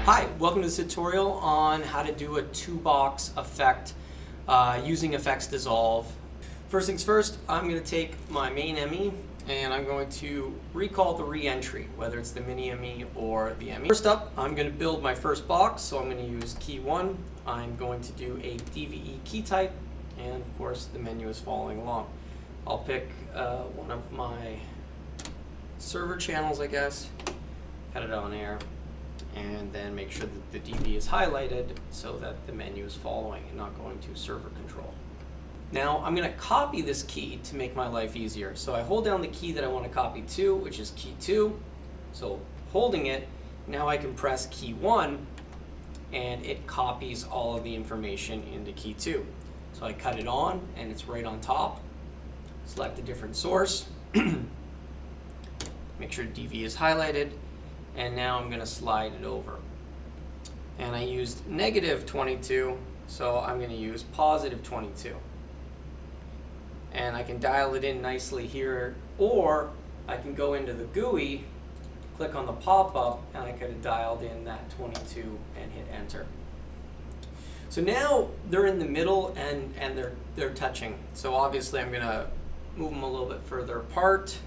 Hi, welcome to this tutorial on how to do a two-box effect using Effects Dissolve. First things first, I'm going to take my main ME and I'm going to recall the re-entry, whether it's the mini ME or the ME. First up, I'm going to build my first box, so I'm going to use key 1. I'm going to do a DVE key type, and of course the menu is following along. I'll pick one of my server channels, I guess, cut it on air, and then make sure that the DV is highlighted so that the menu is following and not going to server control. Now I'm going to copy this key to make my life easier. So I hold down the key that I want to copy to, which is key 2. So holding it, now I can press key 1 and it copies all of the information into key 2. So I cut it on and it's right on top. Select a different source. Make sure DV is highlighted. And now I'm going to slide it over. And I used negative 22, so I'm going to use positive 22. And I can dial it in nicely here, or I can go into the GUI, click on the pop-up, and I could have dialed in that 22 and hit enter. So now they're in the middle and they're touching. So obviously I'm going to move them a little bit further apart.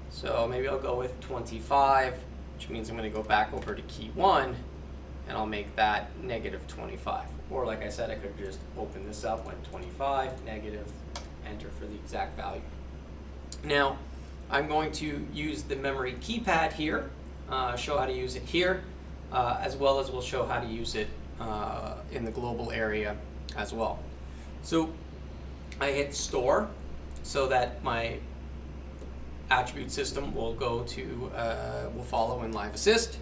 So maybe I'll go with 25, which means I'm going to go back over to key 1, and I'll make that negative 25. Or like I said, I could just open this up, went 25, negative, enter for the exact value. Now, I'm going to use the memory keypad here, show how to use it here, as well as we'll show how to use it in the global area as well. So I hit store so that my attribute system will go to, will follow in Live Assist,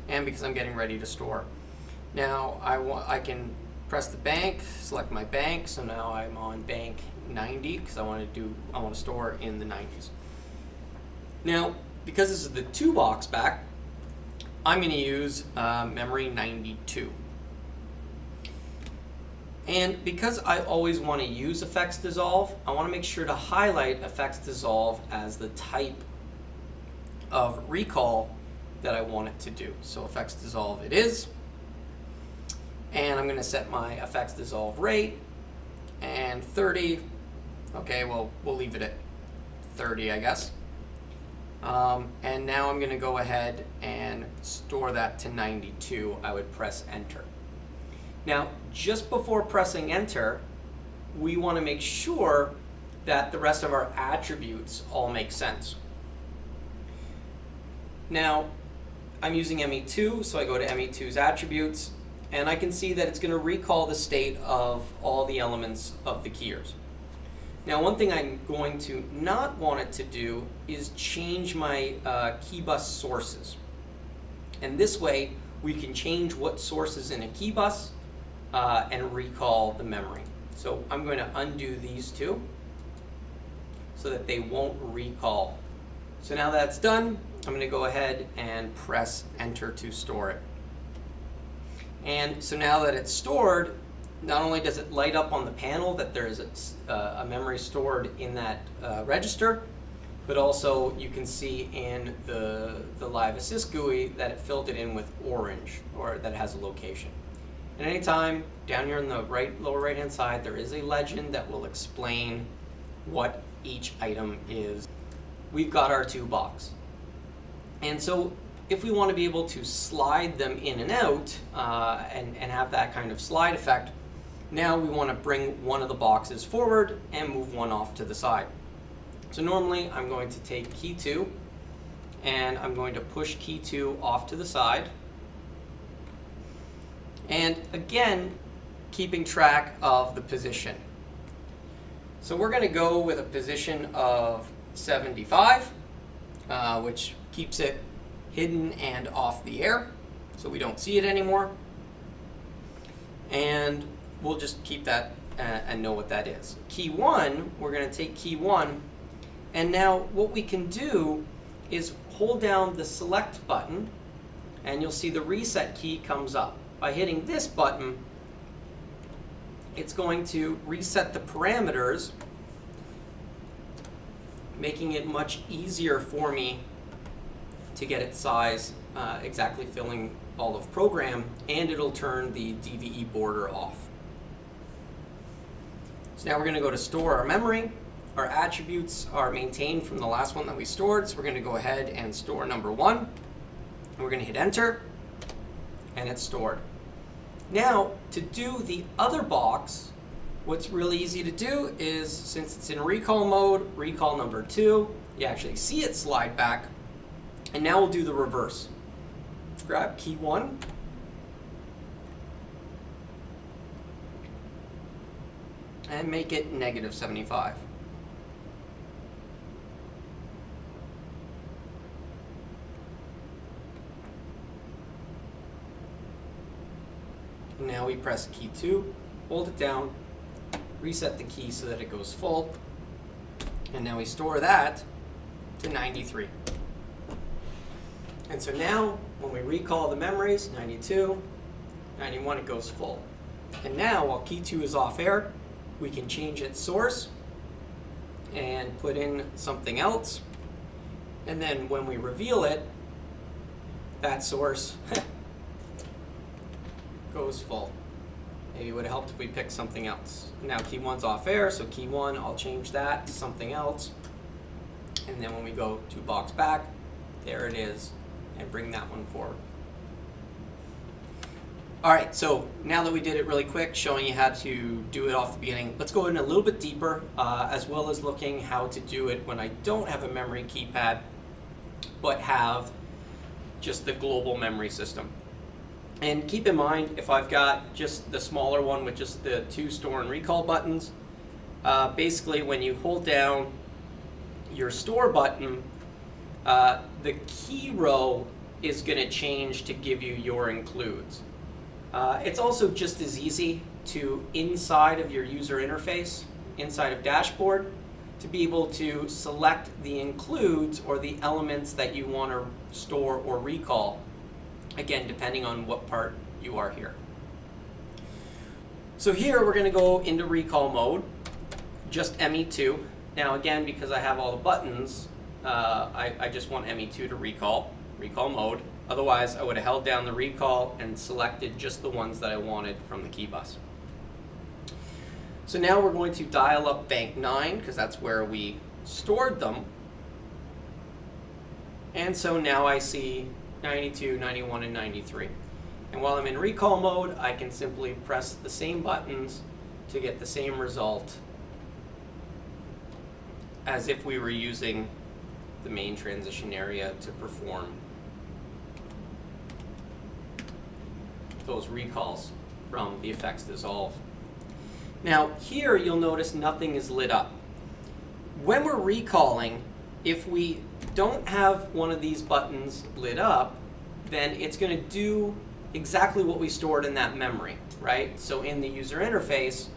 and because I'm getting ready to store. Now I can press the bank, select my bank, so now I'm on bank 90 because I want to store in the 90s. Now, because this is the 2-box back, I'm going to use memory 92. And because I always want to use Effects Dissolve, I want to make sure to highlight Effects Dissolve as the type of recall that I want it to do. So Effects Dissolve it is. And I'm going to set my Effects Dissolve rate and 30. Okay, well, we'll leave it at 30, I guess. And now I'm going to go ahead and store that to 92. I would press enter. Now, just before pressing enter, we want to make sure that the rest of our attributes all make sense. Now, I'm using ME2, so I go to ME2's attributes, and I can see that it's going to recall the state of all the elements of the keyers. Now, one thing I'm going to not want it to do is change my key bus sources. And this way, we can change what source is in a key bus and recall the memory. So I'm going to undo these two so that they won't recall. So now that's done, I'm going to go ahead and press enter to store it. And so now that it's stored, not only does it light up on the panel that there is a memory stored in that register, but also you can see in the Live Assist GUI that it filled it in with orange, or that it has a location. And anytime down here in the lower right hand side, there is a legend that will explain what each item is. We've got our 2-box. And so if we want to be able to slide them in and out and have that kind of slide effect, now we want to bring one of the boxes forward and move one off to the side. So normally I'm going to take key 2 and I'm going to push key 2 off to the side. And again, keeping track of the position. So we're going to go with a position of 75, which keeps it hidden and off the air, so we don't see it anymore. And we'll just keep that and know what that is. Key 1, we're going to take key 1, and now what we can do is hold down the select button, and you'll see the reset key comes up. By hitting this button, it's going to reset the parameters, making it much easier for me to get its size exactly filling all of program, and it'll turn the DVE border off. So now we're going to go to store our memory. Our attributes are maintained from the last one that we stored, so we're going to go ahead and store number 1. And we're going to hit enter, and it's stored. Now, to do the other box, what's really easy to do is, since it's in recall mode, recall number 2, you actually see it slide back, and now we'll do the reverse. Grab key 1, and make it -75. And now we press key 2, hold it down, reset the key so that it goes full, and now we store that to 93. And so now, when we recall the memories, 92, 91, it goes full. And now, while key 2 is off air, we can change its source and put in something else. And then when we reveal it, that source goes full. Maybe it would have helped if we picked something else. Now key 1's off air, so key 1, I'll change that to something else. And then when we go to box back, there it is, and bring that one forward. All right, so now that we did it really quick, showing you how to do it off the beginning, let's go in a little bit deeper, as well as looking how to do it when I don't have a memory keypad, but have just the global memory system. And keep in mind, if I've got just the smaller one with just the 2 store and recall buttons, basically when you hold down your store button, the key row is going to change to give you your includes. It's also just as easy to, inside of your user interface, inside of dashboard, to be able to select the includes or the elements that you want to store or recall, again, depending on what part you are here. So here we're going to go into recall mode, just ME2. Now again, because I have all the buttons, I just want ME2 to recall mode. Otherwise, I would have held down the recall and selected just the ones that I wanted from the key bus. So now we're going to dial up bank 9, because that's where we stored them. And so now I see 92, 91, and 93. And while I'm in recall mode, I can simply press the same buttons to get the same result as if we were using the main transition area to perform those recalls from the effects dissolve. Now here you'll notice nothing is lit up. When we're recalling, if we don't have one of these buttons lit up, then it's going to do exactly what we stored in that memory, right? So in the user interface,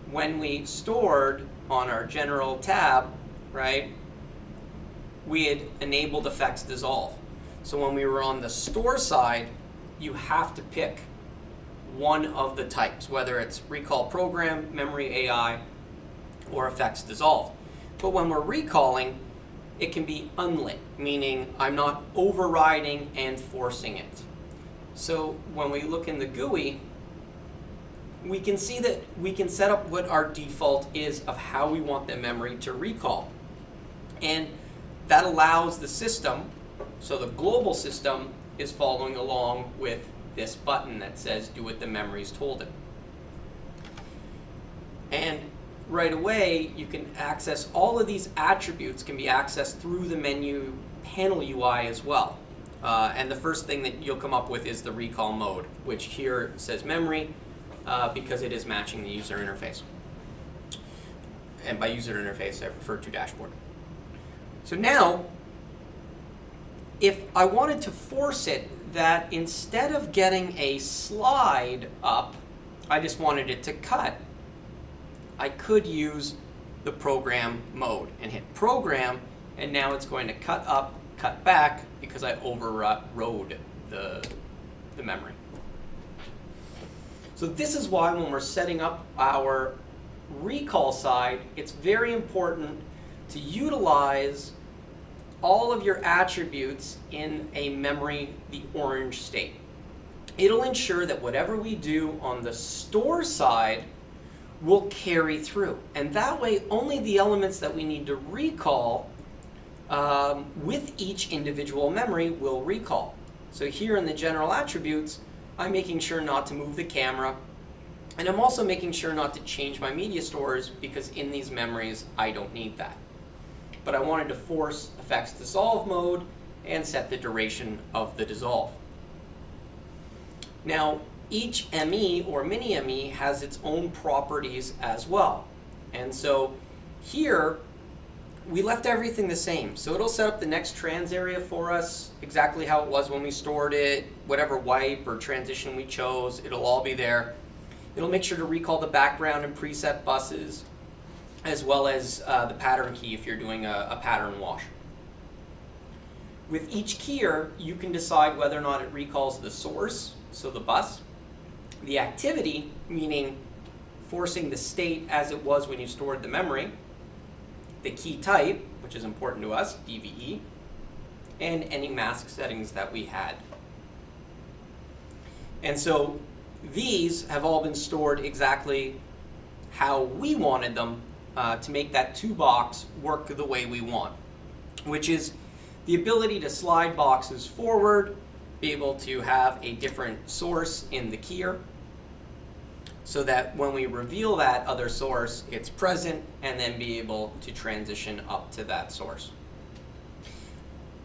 when we stored on our general tab, right, we had enabled effects dissolve. So when we were on the store side, you have to pick one of the types, whether it's recall program, memory AI, or effects dissolve. But when we're recalling, it can be unlit, meaning I'm not overriding and forcing it. So when we look in the GUI, we can see that we can set up what our default is of how we want the memory to recall. And that allows the system, so the global system is following along with this button that says do what the memory's told it. And right away, you can access all of these attributes can be accessed through the menu panel UI as well. And the first thing that you'll come up with is the recall mode, which here says memory because it is matching the user interface. And by user interface, I refer to dashboard. So now, if I wanted to force it that instead of getting a slide up, I just wanted it to cut, I could use the program mode and hit program, and now it's going to cut up, cut back, because I overrode the memory. So this is why when we're setting up our recall side, it's very important to utilize all of your attributes in a memory, the orange state. it'll ensure that whatever we do on the store side will carry through. And that way, only the elements that we need to recall with each individual memory will recall. So here in the general attributes, I'm making sure not to move the camera, and I'm also making sure not to change my media stores because in these memories, I don't need that. But I wanted to force effects dissolve mode and set the duration of the dissolve. Now, each ME or mini ME has its own properties as well. And so here, we left everything the same. So it'll set up the next trans area for us, exactly how it was when we stored it, whatever wipe or transition we chose, it'll all be there. It'll make sure to recall the background and preset buses, as well as the pattern key if you're doing a pattern wash. With each keyer, you can decide whether or not it recalls the source, so the bus, the activity, meaning forcing the state as it was when you stored the memory, the key type, which is important to us, DVE, and any mask settings that we had. And so these have all been stored exactly how we wanted them to make that 2-box work the way we want, which is the ability to slide boxes forward, be able to have a different source in the keyer, so that when we reveal that other source, it's present, and then be able to transition up to that source.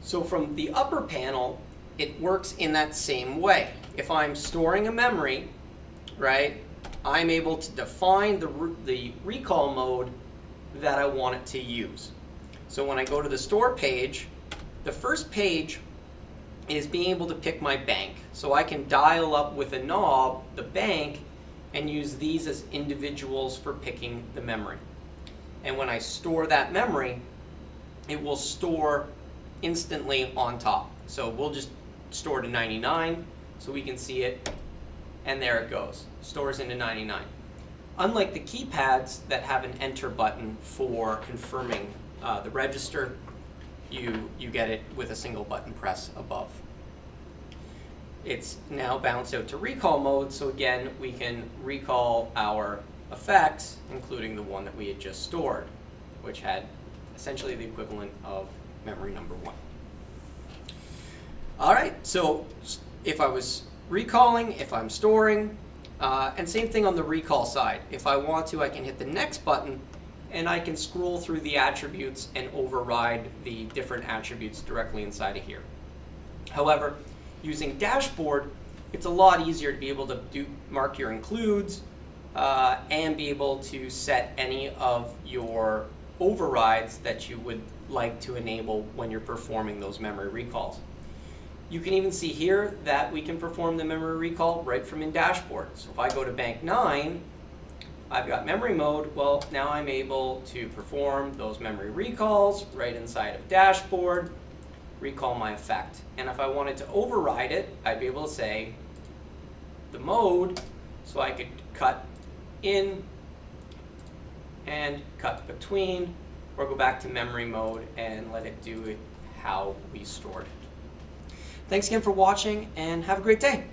So from the upper panel, it works in that same way. If I'm storing a memory, right, I'm able to define the recall mode that I want it to use. So when I go to the store page, the first page is being able to pick my bank. So I can dial up with a knob the bank and use these as individuals for picking the memory. And when I store that memory, it will store instantly on top. So we'll just store to 99 so we can see it, and there it goes, stores into 99. Unlike the keypads that have an enter button for confirming the register, you get it with a single button press above. It's now bounced out to recall mode, so again, we can recall our effects, including the one that we had just stored, which had essentially the equivalent of memory number 1. All right, so if I was recalling, if I'm storing, and same thing on the recall side. If I want to, I can hit the next button, and I can scroll through the attributes and override the different attributes directly inside of here. However, using dashboard, it's a lot easier to be able to mark your includes and be able to set any of your overrides that you would like to enable when you're performing those memory recalls. You can even see here that we can perform the memory recall right from in dashboard. So if I go to bank 9, I've got memory mode. Well, now I'm able to perform those memory recalls right inside of dashboard, recall my effect. And if I wanted to override it, I'd be able to say the mode, so I could cut in and cut between, or go back to memory mode and let it do it how we stored it. Thanks again for watching, and have a great day.